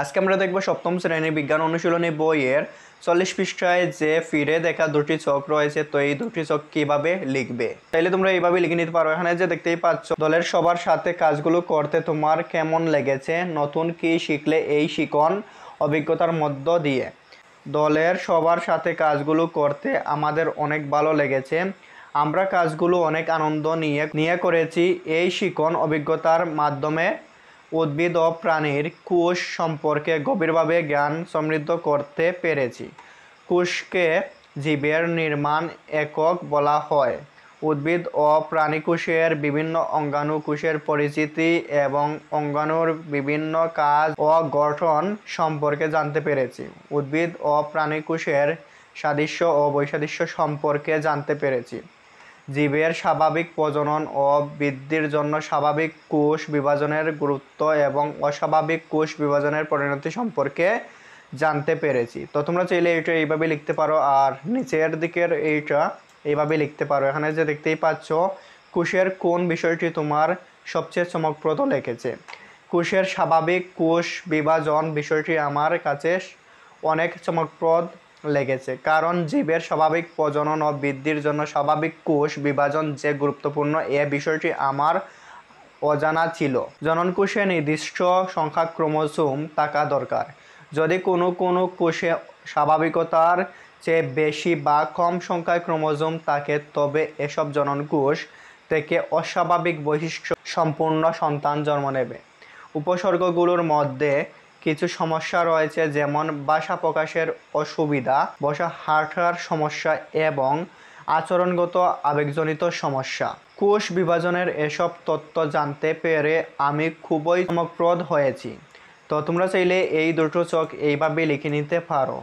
আজকে আমরা দেখব সপ্তম শ্রেণীর বিজ্ঞান অনুশীলনী বইয়ের 40 পৃষ্ঠায় যে ফিরে দেখা দুটি চক রয়েছে, তো এই দুটি চক কিভাবে লিখবে। তাইলে তোমরা এইভাবে লিখে নিতে পারো। এখানে যে দেখতেই পাচ্ছ, দলের সবার সাথে কাজগুলো করতে তোমার কেমন লেগেছে, নতুন কি শিখলে এই শিখন অভিজ্ঞতার মধ্য দিয়ে। দলের সবার সাথে কাজগুলো করতে আমাদের অনেক ভালো লেগেছে। আমরা কাজগুলো অনেক আনন্দ নিয়ে করেছি। এই শিখন অভিজ্ঞতার মাধ্যমে উদ্ভিদ ও প্রাণীর কোষ সম্পর্কে গভীরভাবে জ্ঞান সমৃদ্ধ করতে পেরেছি। কোষকে জীবের নির্মাণ একক বলা হয়। উদ্ভিদ ও প্রাণী কোষের বিভিন্ন অঙ্গাণু কোষের পরিচিতি এবং অঙ্গাণুর বিভিন্ন কাজ ও গঠন সম্পর্কে জানতে পেরেছি। উদ্ভিদ ও প্রাণী কোষের সাদৃশ্য ও বৈসাদৃশ্য সম্পর্কে জানতে পেরেছি। জীবের স্বাভাবিক প্রজনন ও বৃদ্ধির জন্য স্বাভাবিক কোষ বিভাজনের গুরুত্ব এবং অস্বাভাবিক কোষ বিভাজনের পরিণতি সম্পর্কে জানতে পেরেছি। তো তোমরা চাইলে এটা এইভাবে লিখতে পারো, আর নিচের দিকের এইটা এইভাবে লিখতে পারো। এখানে যে দেখতেই পাচ্ছ, কোষের কোন বিষয়টি তোমার সবচেয়ে চমকপ্রদ লেগেছে। কোষের স্বাভাবিক কোষ বিভাজন বিষয়টি আমার কাছে অনেক চমকপ্রদ লেগেছে, কারণ জীবের স্বাভাবিক প্রজনন ও বৃদ্ধির জন্য স্বাভাবিক কোষ বিভাজন যে গুরুত্বপূর্ণ, এ বিষয়টি আমার অজানা ছিল। জননকোষে নির্দিষ্ট সংখ্যা ক্রোমোসোম থাকা দরকার। যদি কোনো কোষে স্বাভাবিকতার চেয়ে বেশি বা কম সংখ্যায় ক্রোমোসোম থাকে, তবে এসব জননকোষ থেকে অস্বাভাবিক বৈশিষ্ট্য সম্পূর্ণ সন্তান জন্ম নেবে। উপসর্গগুলোর মধ্যে কিছু সমস্যা রয়েছে, যেমন ভাষা প্রকাশের অসুবিধা, বসা হাঁটার সমস্যা এবং আচরণগত আবেগজনিত সমস্যা। কোষ বিভাজনের এসব তথ্য জানতে পেরে আমি খুবই চমকপ্রদ হয়েছি। তো তোমরা চাইলে এই দুটো চক এইভাবে লিখে নিতে পারো।